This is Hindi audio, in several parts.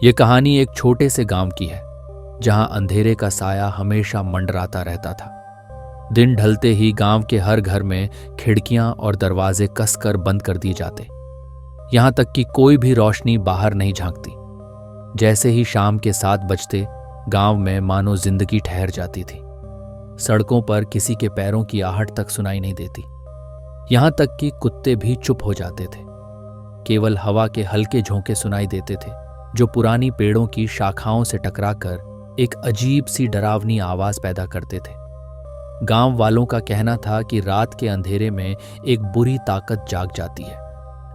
ये कहानी एक छोटे से गांव की है जहां अंधेरे का साया हमेशा मंडराता रहता था। दिन ढलते ही गांव के हर घर में खिड़कियां और दरवाजे कसकर बंद कर दिए जाते, यहां तक कि कोई भी रोशनी बाहर नहीं झांकती। जैसे ही शाम के 7 बजते गांव में मानो जिंदगी ठहर जाती थी। सड़कों पर किसी के पैरों की आहट तक सुनाई नहीं देती, यहां तक कि कुत्ते भी चुप हो जाते थे। केवल हवा के हल्के झोंके सुनाई देते थे जो पुरानी पेड़ों की शाखाओं से टकराकर एक अजीब सी डरावनी आवाज पैदा करते थे। गांव वालों का कहना था कि रात के अंधेरे में एक बुरी ताकत जाग जाती है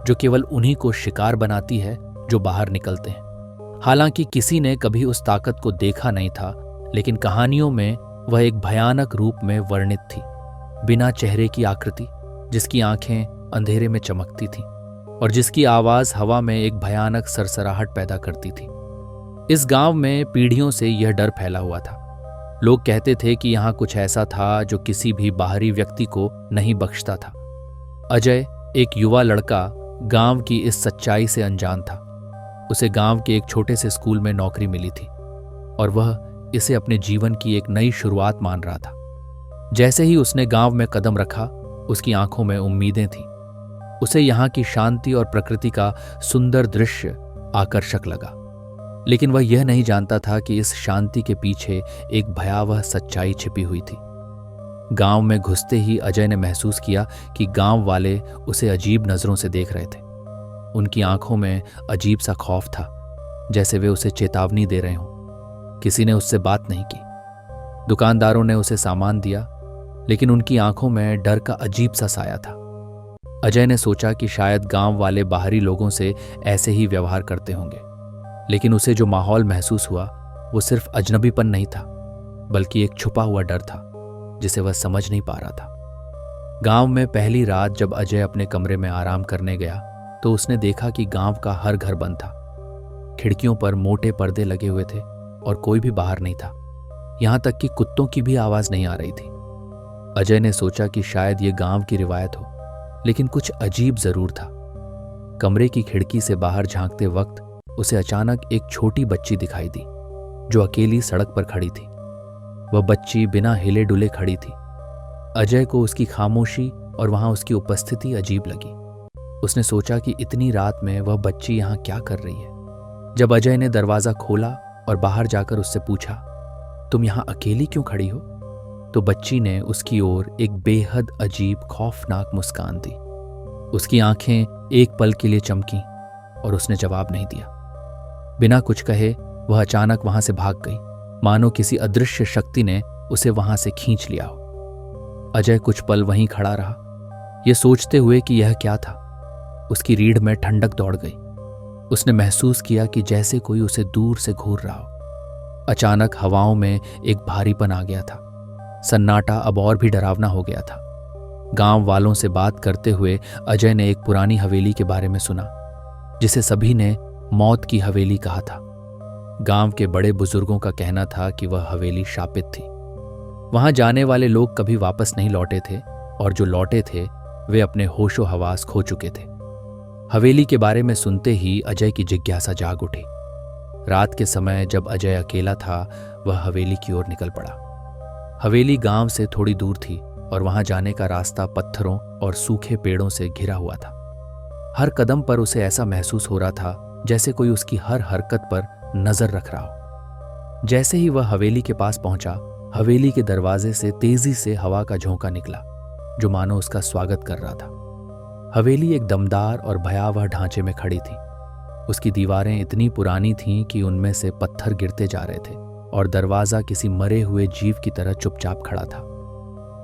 जो केवल उन्हीं को शिकार बनाती है जो बाहर निकलते हैं। हालांकि किसी ने कभी उस ताकत को देखा नहीं था, लेकिन कहानियों में वह एक भयानक रूप में वर्णित थी, बिना चेहरे की आकृति, जिसकी आंखें अंधेरे में चमकती थीं और जिसकी आवाज हवा में एक भयानक सरसराहट पैदा करती थी। इस गांव में पीढ़ियों से यह डर फैला हुआ था। लोग कहते थे कि यहाँ कुछ ऐसा था जो किसी भी बाहरी व्यक्ति को नहीं बख्शता था। अजय, एक युवा लड़का, गांव की इस सच्चाई से अनजान था। उसे गांव के एक छोटे से स्कूल में नौकरी मिली थी और वह इसे अपने जीवन की एक नई शुरुआत मान रहा था। जैसे ही उसने गांव में कदम रखा, उसकी आंखों में उम्मीदें थीं। उसे यहाँ की शांति और प्रकृति का सुंदर दृश्य आकर्षक लगा, लेकिन वह यह नहीं जानता था कि इस शांति के पीछे एक भयावह सच्चाई छिपी हुई थी। गांव में घुसते ही अजय ने महसूस किया कि गांव वाले उसे अजीब नजरों से देख रहे थे। उनकी आंखों में अजीब सा खौफ था, जैसे वे उसे चेतावनी दे रहे हों। किसी ने उससे बात नहीं की। दुकानदारों ने उसे सामान दिया, लेकिन उनकी आंखों में डर का अजीब सा साया था। अजय ने सोचा कि शायद गांव वाले बाहरी लोगों से ऐसे ही व्यवहार करते होंगे, लेकिन उसे जो माहौल महसूस हुआ वो सिर्फ अजनबीपन नहीं था, बल्कि एक छुपा हुआ डर था जिसे वह समझ नहीं पा रहा था। गांव में पहली रात जब अजय अपने कमरे में आराम करने गया तो उसने देखा कि गांव का हर घर बंद था। खिड़कियों पर मोटे पर्दे लगे हुए थे और कोई भी बाहर नहीं था। यहां तक कि कुत्तों की भी आवाज नहीं आ रही थी। अजय ने सोचा कि शायद ये गांव की रिवायत हो, लेकिन कुछ अजीब जरूर था। कमरे की खिड़की से बाहर झांकते वक्त उसे अचानक एक छोटी बच्ची दिखाई दी जो अकेली सड़क पर खड़ी थी। वह बच्ची बिना हिले डुले खड़ी थी। अजय को उसकी खामोशी और वहां उसकी उपस्थिति अजीब लगी। उसने सोचा कि इतनी रात में वह बच्ची यहां क्या कर रही है। जब अजय ने दरवाजा खोला और बाहर जाकर उससे पूछा, तुम यहां अकेली क्यों खड़ी हो, तो बच्ची ने उसकी ओर एक बेहद अजीब खौफनाक मुस्कान दी। उसकी आंखें एक पल के लिए चमकीं और उसने जवाब नहीं दिया। बिना कुछ कहे वह अचानक वहां से भाग गई, मानो किसी अदृश्य शक्ति ने उसे वहां से खींच लिया हो। अजय कुछ पल वहीं खड़ा रहा, यह सोचते हुए कि यह क्या था। उसकी रीढ़ में ठंडक दौड़ गई। उसने महसूस किया कि जैसे कोई उसे दूर से घूर रहा हो। अचानक हवाओं में एक भारीपन आ गया था। सन्नाटा अब और भी डरावना हो गया था। गांव वालों से बात करते हुए अजय ने एक पुरानी हवेली के बारे में सुना, जिसे सभी ने मौत की हवेली कहा था। गांव के बड़े बुजुर्गों का कहना था कि वह हवेली शापित थी। वहां जाने वाले लोग कभी वापस नहीं लौटे थे और जो लौटे थे वे अपने होशो हवास खो चुके थे। हवेली के बारे में सुनते ही अजय की जिज्ञासा जाग उठी। रात के समय जब अजय अकेला था, वह हवेली की ओर निकल पड़ा। हवेली गांव से थोड़ी दूर थी और वहां जाने का रास्ता पत्थरों और सूखे पेड़ों से घिरा हुआ था। हर कदम पर उसे ऐसा महसूस हो रहा था जैसे कोई उसकी हर हरकत पर नजर रख रहा हो। जैसे ही वह हवेली के पास पहुंचा, हवेली के दरवाजे से तेजी से हवा का झोंका निकला जो मानो उसका स्वागत कर रहा था। हवेली एक दमदार और भयावह ढांचे में खड़ी थी। उसकी दीवारें इतनी पुरानी थीं कि उनमें से पत्थर गिरते जा रहे थे और दरवाजा किसी मरे हुए जीव की तरह चुपचाप खड़ा था।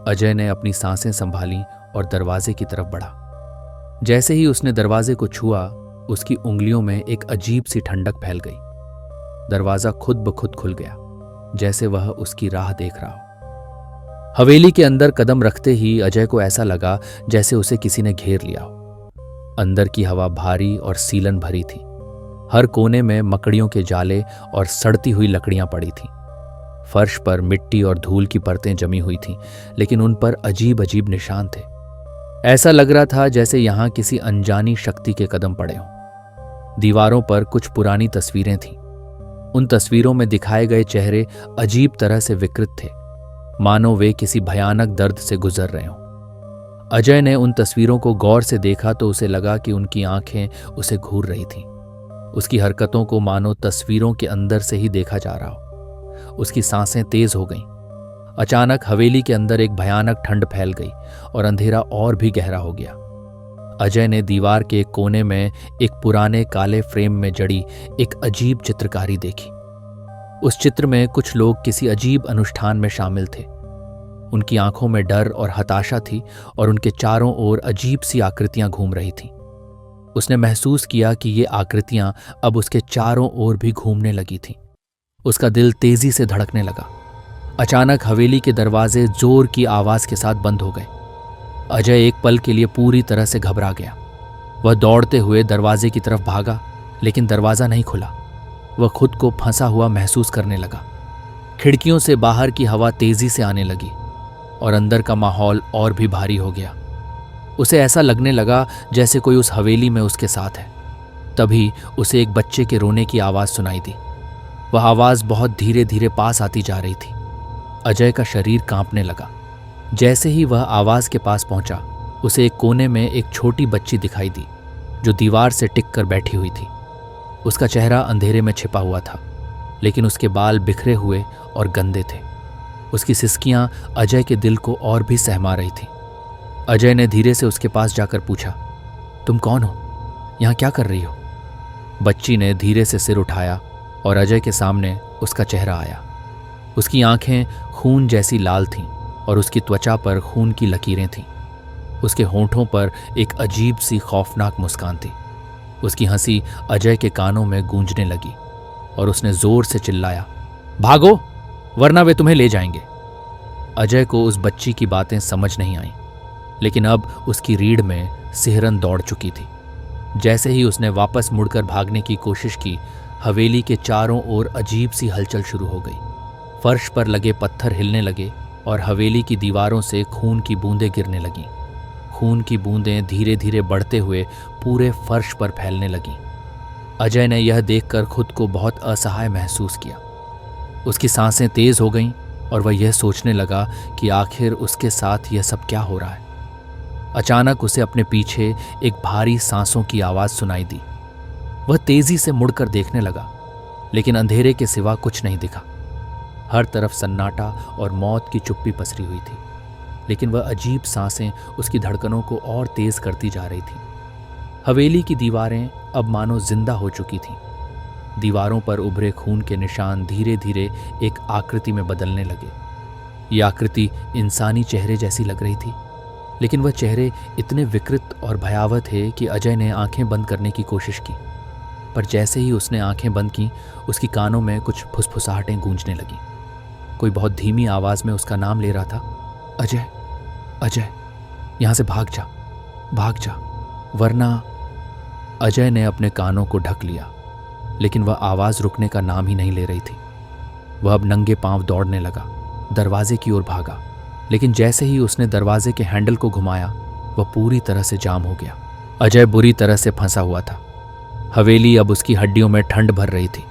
अजय ने अपनी सांसें संभाली और दरवाजे की तरफ बढ़ा। जैसे ही उसने दरवाजे को छुआ, उसकी उंगलियों में एक अजीब सी ठंडक फैल गई। दरवाजा खुद ब खुद खुल गया, जैसे वह उसकी राह देख रहा हो। हवेली के अंदर कदम रखते ही अजय को ऐसा लगा जैसे उसे किसी ने घेर लिया हो। अंदर की हवा भारी और सीलन भरी थी। हर कोने में मकड़ियों के जाले और सड़ती हुई लकड़ियां पड़ी थीं। फर्श पर मिट्टी और धूल की परतें जमी हुई थीं, लेकिन उन पर अजीब अजीब निशान थे। ऐसा लग रहा था जैसे यहां किसी अनजानी शक्ति के कदम पड़े हों। दीवारों पर कुछ पुरानी तस्वीरें थीं, उन तस्वीरों में दिखाए गए चेहरे अजीब तरह से विकृत थे, मानो वे किसी भयानक दर्द से गुजर रहे हों। अजय ने उन तस्वीरों को गौर से देखा तो उसे लगा कि उनकी आंखें उसे घूर रही थीं। उसकी हरकतों को मानो तस्वीरों के अंदर से ही देखा जा रहा हो। उसकी सांसें तेज हो गईं। अचानक हवेली के अंदर एक भयानक ठंड फैल गई और अंधेरा और भी गहरा हो गया। अजय ने दीवार के एक कोने में एक पुराने काले फ्रेम में जड़ी एक अजीब चित्रकारी देखी। उस चित्र में कुछ लोग किसी अजीब अनुष्ठान में शामिल थे। उनकी आंखों में डर और हताशा थी और उनके चारों ओर अजीब सी आकृतियां घूम रही थीं। उसने महसूस किया कि ये आकृतियां अब उसके चारों ओर भी घूमने लगी थीं। उसका दिल तेजी से धड़कने लगा। अचानक हवेली के दरवाजे जोर की आवाज के साथ बंद हो गए। अजय एक पल के लिए पूरी तरह से घबरा गया। वह दौड़ते हुए दरवाजे की तरफ भागा, लेकिन दरवाजा नहीं खुला। वह खुद को फंसा हुआ महसूस करने लगा। खिड़कियों से बाहर की हवा तेजी से आने लगी और अंदर का माहौल और भी भारी हो गया। उसे ऐसा लगने लगा जैसे कोई उस हवेली में उसके साथ है। तभी उसे एक बच्चे के रोने की आवाज सुनाई दी। वह आवाज बहुत धीरे धीरे पास आती जा रही थी। अजय का शरीर कांपने लगा। जैसे ही वह आवाज के पास पहुंचा, उसे एक कोने में एक छोटी बच्ची दिखाई दी जो दीवार से टिक कर बैठी हुई थी। उसका चेहरा अंधेरे में छिपा हुआ था, लेकिन उसके बाल बिखरे हुए और गंदे थे। उसकी सिसकियां अजय के दिल को और भी सहमा रही थी। अजय ने धीरे से उसके पास जाकर पूछा, तुम कौन हो? यहाँ क्या कर रही हो? बच्ची ने धीरे से सिर उठाया और अजय के सामने उसका चेहरा आया। उसकी आंखें खून जैसी लाल थीं और उसकी त्वचा पर खून की लकीरें थीं। उसके होंठों पर एक अजीब सी खौफनाक मुस्कान थी। उसकी हंसी अजय के कानों में गूंजने लगी और उसने जोर से चिल्लाया, भागो, वरना वे तुम्हें ले जाएंगे। अजय को उस बच्ची की बातें समझ नहीं आईं, लेकिन अब उसकी रीढ़ में सिहरन दौड़ चुकी थी। जैसे ही उसने वापस मुड़कर भागने की कोशिश की, हवेली के चारों ओर अजीब सी हलचल शुरू हो गई। फर्श पर लगे पत्थर हिलने लगे और हवेली की दीवारों से खून की बूंदें गिरने लगीं। खून की बूंदें धीरे धीरे बढ़ते हुए पूरे फर्श पर फैलने लगीं। अजय ने यह देखकर खुद को बहुत असहाय महसूस किया। उसकी सांसें तेज हो गईं और वह यह सोचने लगा कि आखिर उसके साथ यह सब क्या हो रहा है। अचानक उसे अपने पीछे एक भारी सांसों की आवाज सुनाई दी। वह तेजी से मुड़कर देखने लगा, लेकिन अंधेरे के सिवा कुछ नहीं दिखा। हर तरफ सन्नाटा और मौत की चुप्पी पसरी हुई थी, लेकिन वह अजीब सांसें उसकी धड़कनों को और तेज करती जा रही थीं। हवेली की दीवारें अब मानो जिंदा हो चुकी थीं। दीवारों पर उभरे खून के निशान धीरे धीरे एक आकृति में बदलने लगे। ये आकृति इंसानी चेहरे जैसी लग रही थी, लेकिन वह चेहरे इतने विकृत और भयावह थे कि अजय ने आंखें बंद करने की कोशिश की। पर जैसे ही उसने आंखें बंद की, उसकी कानों में कुछ फुसफुसाहटें गूंजने लगीं। कोई बहुत धीमी आवाज में उसका नाम ले रहा था, अजय, अजय, यहां से भाग जा, वरना। अजय ने अपने कानों को ढक लिया, लेकिन वह आवाज रुकने का नाम ही नहीं ले रही थी। वह अब नंगे पांव दौड़ने लगा, दरवाजे की ओर भागा, लेकिन जैसे ही उसने दरवाजे के हैंडल को घुमाया, वह पूरी तरह से जाम हो गया। अजय बुरी तरह से फंसा हुआ था। हवेली अब उसकी हड्डियों में ठंड भर रही थी।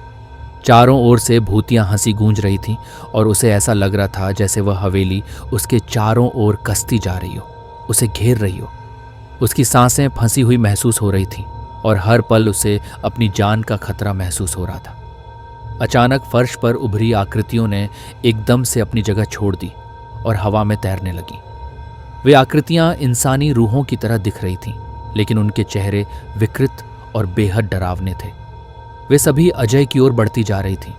चारों ओर से भूतियां हंसी गूंज रही थीं और उसे ऐसा लग रहा था जैसे वह हवेली उसके चारों ओर कसती जा रही हो, उसे घेर रही हो। उसकी सांसें फंसी हुई महसूस हो रही थीं और हर पल उसे अपनी जान का खतरा महसूस हो रहा था। अचानक फर्श पर उभरी आकृतियों ने एकदम से अपनी जगह छोड़ दी और हवा में तैरने लगी। वे आकृतियां इंसानी रूहों की तरह दिख रही थीं, लेकिन उनके चेहरे विकृत और बेहद डरावने थे। वे सभी अजय की ओर बढ़ती जा रही थीं।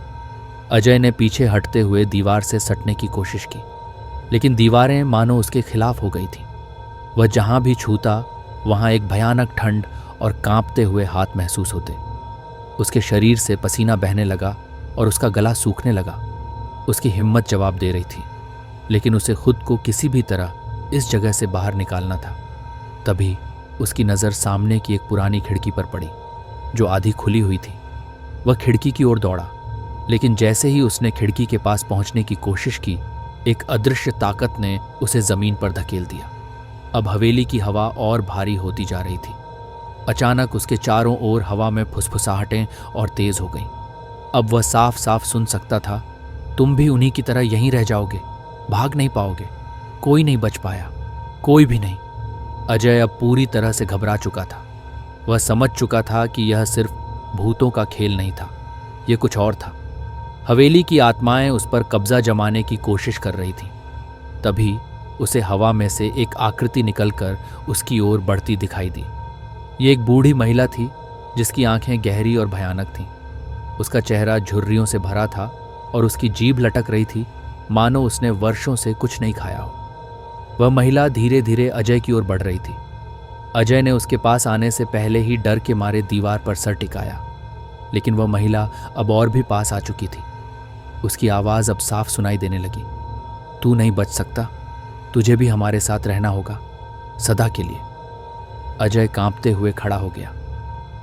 अजय ने पीछे हटते हुए दीवार से सटने की कोशिश की, लेकिन दीवारें मानो उसके खिलाफ हो गई थीं। वह जहां भी छूता, वहां एक भयानक ठंड और कांपते हुए हाथ महसूस होते। उसके शरीर से पसीना बहने लगा और उसका गला सूखने लगा। उसकी हिम्मत जवाब दे रही थी, लेकिन उसे खुद को किसी भी तरह इस जगह से बाहर निकालना था। तभी उसकी नज़र सामने की एक पुरानी खिड़की पर पड़ी, जो आधी खुली हुई थी। वह खिड़की की ओर दौड़ा, लेकिन जैसे ही उसने खिड़की के पास पहुंचने की कोशिश की, एक अदृश्य ताकत ने उसे जमीन पर धकेल दिया। अब हवेली की हवा और भारी होती जा रही थी। अचानक उसके चारों ओर हवा में फुसफुसाहटें और तेज हो गईं। अब वह साफ साफ सुन सकता था, तुम भी उन्हीं की तरह यहीं रह जाओगे, भाग नहीं पाओगे, कोई नहीं बच पाया, कोई भी नहीं। अजय अब पूरी तरह से घबरा चुका था। वह समझ चुका था कि यह सिर्फ भूतों का खेल नहीं था, यह कुछ और था। हवेली की आत्माएं उस पर कब्जा जमाने की कोशिश कर रही थीं। तभी उसे हवा में से एक आकृति निकलकर उसकी ओर बढ़ती दिखाई दी। ये एक बूढ़ी महिला थी जिसकी आंखें गहरी और भयानक थीं। उसका चेहरा झुर्रियों से भरा था और उसकी जीभ लटक रही थी, मानो उसने वर्षों से कुछ नहीं खाया हो। वह महिला धीरे धीरे अजय की ओर बढ़ रही थी। अजय ने उसके पास आने से पहले ही डर के मारे दीवार पर सर टिकाया, लेकिन वह महिला अब और भी पास आ चुकी थी। उसकी आवाज़ अब साफ सुनाई देने लगी, तू नहीं बच सकता, तुझे भी हमारे साथ रहना होगा, सदा के लिए। अजय कांपते हुए खड़ा हो गया।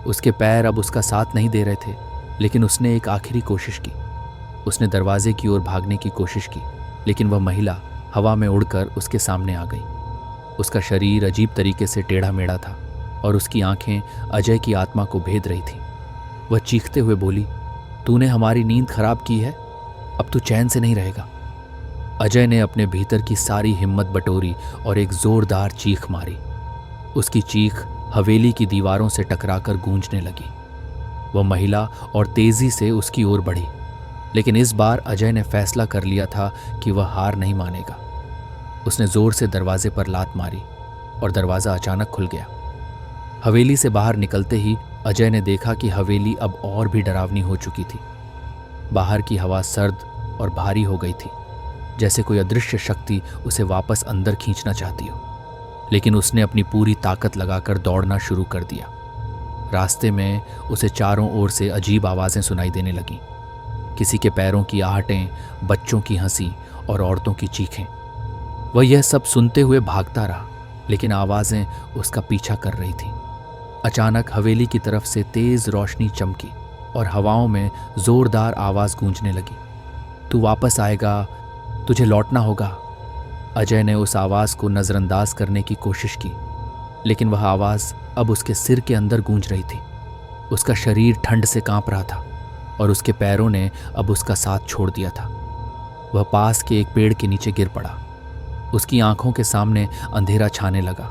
उसके पैर अब उसका साथ नहीं दे रहे थे, लेकिन उसने एक आखिरी कोशिश की। उसने दरवाजे की ओर भागने की कोशिश की, लेकिन वह महिला हवा में उड़कर उसके सामने आ गई। उसका शरीर अजीब तरीके से टेढ़ा मेढ़ा था और उसकी आंखें अजय की आत्मा को भेद रही थीं। वह चीखते हुए बोली, तूने हमारी नींद खराब की है, अब तू चैन से नहीं रहेगा। अजय ने अपने भीतर की सारी हिम्मत बटोरी और एक जोरदार चीख मारी। उसकी चीख हवेली की दीवारों से टकराकर गूंजने लगी। वह महिला और तेजी से उसकी ओर बढ़ी, लेकिन इस बार अजय ने फैसला कर लिया था कि वह हार नहीं मानेगा। उसने जोर से दरवाजे पर लात मारी और दरवाज़ा अचानक खुल गया। हवेली से बाहर निकलते ही अजय ने देखा कि हवेली अब और भी डरावनी हो चुकी थी। बाहर की हवा सर्द और भारी हो गई थी, जैसे कोई अदृश्य शक्ति उसे वापस अंदर खींचना चाहती हो। लेकिन उसने अपनी पूरी ताकत लगाकर दौड़ना शुरू कर दिया। रास्ते में उसे चारों ओर से अजीब आवाज़ें सुनाई देने लगीं। किसी के पैरों की आहटें, बच्चों की हंसी और औरतों की चीखें। वह यह सब सुनते हुए भागता रहा, लेकिन आवाज़ें उसका पीछा कर रही थीं। अचानक हवेली की तरफ से तेज रोशनी चमकी और हवाओं में जोरदार आवाज़ गूंजने लगी, तू वापस आएगा, तुझे लौटना होगा। अजय ने उस आवाज़ को नज़रअंदाज करने की कोशिश की, लेकिन वह आवाज़ अब उसके सिर के अंदर गूंज रही थी। उसका शरीर ठंड से कांप रहा था और उसके पैरों ने अब उसका साथ छोड़ दिया था। वह पास के एक पेड़ के नीचे गिर पड़ा। उसकी आंखों के सामने अंधेरा छाने लगा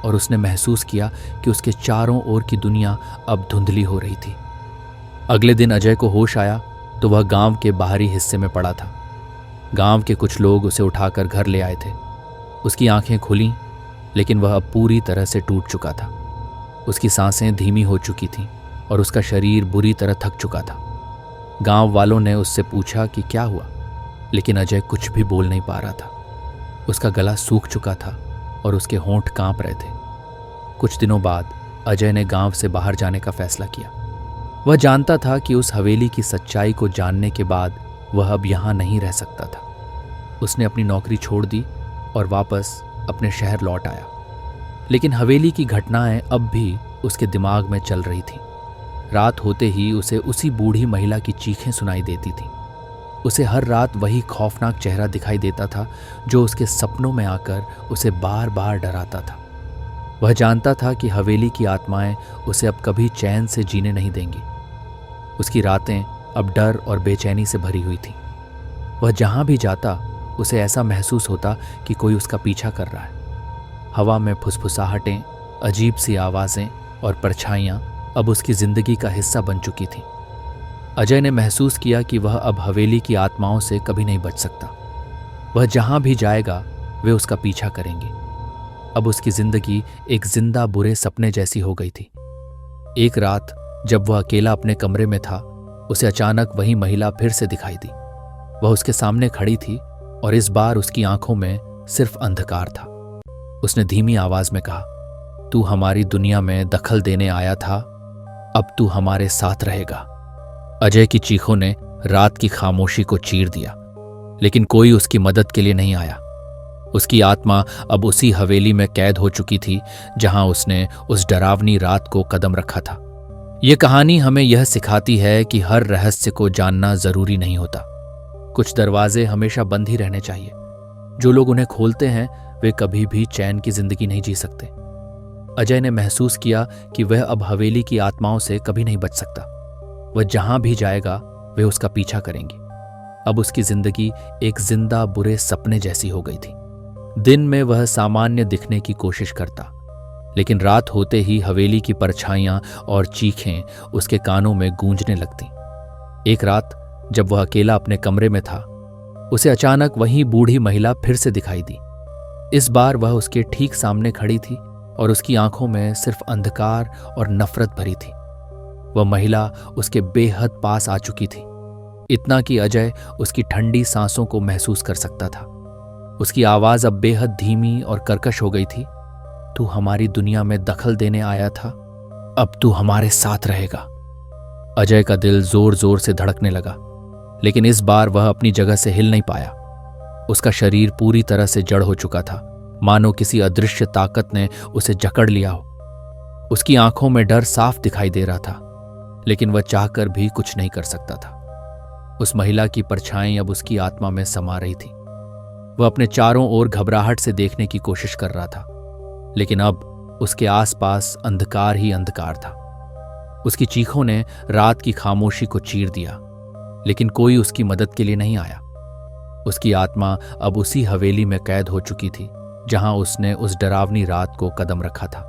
और उसने महसूस किया कि उसके चारों ओर की दुनिया अब धुंधली हो रही थी। अगले दिन अजय को होश आया तो वह गांव के बाहरी हिस्से में पड़ा था। गांव के कुछ लोग उसे उठाकर घर ले आए थे। उसकी आंखें खुलीं, लेकिन वह अब पूरी तरह से टूट चुका था। उसकी सांसें धीमी हो चुकी थीं और उसका शरीर बुरी तरह थक चुका था। गांव वालों ने उससे पूछा कि क्या हुआ, लेकिन अजय कुछ भी बोल नहीं पा रहा था। उसका गला सूख चुका था और उसके होंठ कांप रहे थे। कुछ दिनों बाद अजय ने गांव से बाहर जाने का फैसला किया। वह जानता था कि उस हवेली की सच्चाई को जानने के बाद वह अब यहाँ नहीं रह सकता था। उसने अपनी नौकरी छोड़ दी और वापस अपने शहर लौट आया, लेकिन हवेली की घटनाएं अब भी उसके दिमाग में चल रही थीं। रात होते ही उसे उसी बूढ़ी महिला की चीखें सुनाई देती थीं। उसे हर रात वही खौफनाक चेहरा दिखाई देता था जो उसके सपनों में आकर उसे बार बार डराता था। वह जानता था कि हवेली की आत्माएं उसे अब कभी चैन से जीने नहीं देंगी। उसकी रातें अब डर और बेचैनी से भरी हुई थीं। वह जहां भी जाता उसे ऐसा महसूस होता कि कोई उसका पीछा कर रहा है। हवा में फुसफुसाहटें, अजीब सी आवाज़ें और परछाइयाँ अब उसकी जिंदगी का हिस्सा बन चुकी थीं। अजय ने महसूस किया कि वह अब हवेली की आत्माओं से कभी नहीं बच सकता। वह जहां भी जाएगा वे उसका पीछा करेंगे। अब उसकी जिंदगी एक जिंदा बुरे सपने जैसी हो गई थी। एक रात जब वह अकेला अपने कमरे में था, उसे अचानक वही महिला फिर से दिखाई दी। वह उसके सामने खड़ी थी और इस बार उसकी आंखों में सिर्फ अंधकार था। उसने धीमी आवाज में कहा, तू हमारी दुनिया में दखल देने आया था, अब तू हमारे साथ रहेगा। अजय की चीखों ने रात की खामोशी को चीर दिया, लेकिन कोई उसकी मदद के लिए नहीं आया। उसकी आत्मा अब उसी हवेली में कैद हो चुकी थी जहां उसने उस डरावनी रात को कदम रखा था। यह कहानी हमें यह सिखाती है कि हर रहस्य को जानना जरूरी नहीं होता। कुछ दरवाजे हमेशा बंद ही रहने चाहिए। जो लोग उन्हें खोलते हैं वे कभी भी चैन की जिंदगी नहीं जी सकते। अजय ने महसूस किया कि वह अब हवेली की आत्माओं से कभी नहीं बच सकता। वह जहां भी जाएगा वे उसका पीछा करेंगी। अब उसकी जिंदगी एक जिंदा बुरे सपने जैसी हो गई थी। दिन में वह सामान्य दिखने की कोशिश करता, लेकिन रात होते ही हवेली की परछाइयां और चीखें उसके कानों में गूंजने लगती। एक रात जब वह अकेला अपने कमरे में था, उसे अचानक वही बूढ़ी महिला फिर से दिखाई दी। इस बार वह उसके ठीक सामने खड़ी थी और उसकी आंखों में सिर्फ अंधकार और नफरत भरी थी। वह महिला उसके बेहद पास आ चुकी थी, इतना कि अजय उसकी ठंडी सांसों को महसूस कर सकता था। उसकी आवाज अब बेहद धीमी और कर्कश हो गई थी। तू हमारी दुनिया में दखल देने आया था, अब तू हमारे साथ रहेगा। अजय का दिल जोर जोर से धड़कने लगा, लेकिन इस बार वह अपनी जगह से हिल नहीं पाया। उसका शरीर पूरी तरह से जड़ हो चुका था, मानो किसी अदृश्य ताकत ने उसे जकड़ लिया हो। उसकी आंखों में डर साफ दिखाई दे रहा था, लेकिन वह चाहकर भी कुछ नहीं कर सकता था। उस महिला की परछाई अब उसकी आत्मा में समा रही थी। वह अपने चारों ओर घबराहट से देखने की कोशिश कर रहा था, लेकिन अब उसके आसपास अंधकार ही अंधकार था। उसकी चीखों ने रात की खामोशी को चीर दिया, लेकिन कोई उसकी मदद के लिए नहीं आया। उसकी आत्मा अब उसी हवेली में कैद हो चुकी थी जहां उसने उस डरावनी रात को कदम रखा था।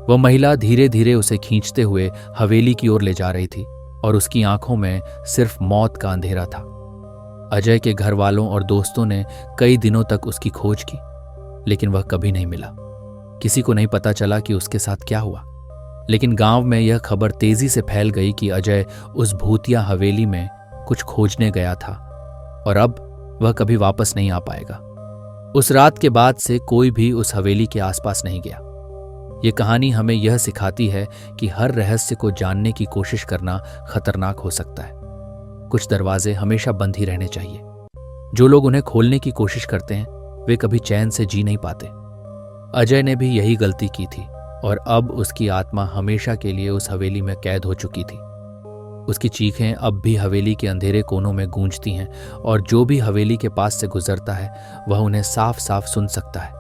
वह महिला धीरे धीरे उसे खींचते हुए हवेली की ओर ले जा रही थी और उसकी आंखों में सिर्फ मौत का अंधेरा था। अजय के घर वालों और दोस्तों ने कई दिनों तक उसकी खोज की, लेकिन वह कभी नहीं मिला। किसी को नहीं पता चला कि उसके साथ क्या हुआ, लेकिन गांव में यह खबर तेजी से फैल गई कि अजय उस भूतिया हवेली में कुछ खोजने गया था और अब वह कभी वापस नहीं आ पाएगा। उस रात के बाद से कोई भी उस हवेली के आसपास नहीं गया। यह कहानी हमें यह सिखाती है कि हर रहस्य को जानने की कोशिश करना खतरनाक हो सकता है। कुछ दरवाजे हमेशा बंद ही रहने चाहिए। जो लोग उन्हें खोलने की कोशिश करते हैं वे कभी चैन से जी नहीं पाते। अजय ने भी यही गलती की थी और अब उसकी आत्मा हमेशा के लिए उस हवेली में कैद हो चुकी थी। उसकी चीखें अब भी हवेली के अंधेरे कोनों में गूंजती हैं और जो भी हवेली के पास से गुजरता है वह उन्हें साफ साफ सुन सकता है।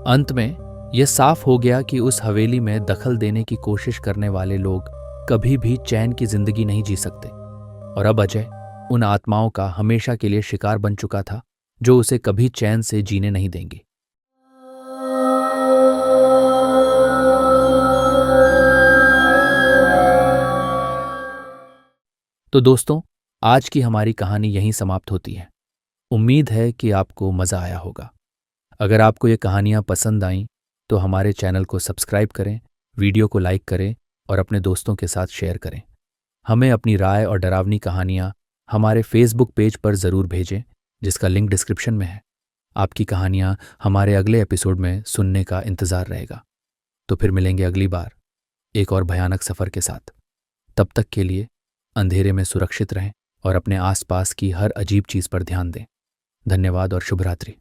अंत में यह साफ हो गया कि उस हवेली में दखल देने की कोशिश करने वाले लोग कभी भी चैन की जिंदगी नहीं जी सकते और अब अजय उन आत्माओं का हमेशा के लिए शिकार बन चुका था जो उसे कभी चैन से जीने नहीं देंगे। तो दोस्तों, आज की हमारी कहानी यहीं समाप्त होती है। उम्मीद है कि आपको मज़ा आया होगा। अगर आपको ये कहानियाँ पसंद आईं तो हमारे चैनल को सब्सक्राइब करें, वीडियो को लाइक करें और अपने दोस्तों के साथ शेयर करें। हमें अपनी राय और डरावनी कहानियाँ हमारे फेसबुक पेज पर ज़रूर भेजें, जिसका लिंक डिस्क्रिप्शन में है। आपकी कहानियाँ हमारे अगले एपिसोड में सुनने का इंतज़ार रहेगा। तो फिर मिलेंगे अगली बार एक और भयानक सफ़र के साथ। तब तक के लिए अंधेरे में सुरक्षित रहें और अपने आसपास की हर अजीब चीज़ पर ध्यान दें। धन्यवाद और शुभ रात्रि।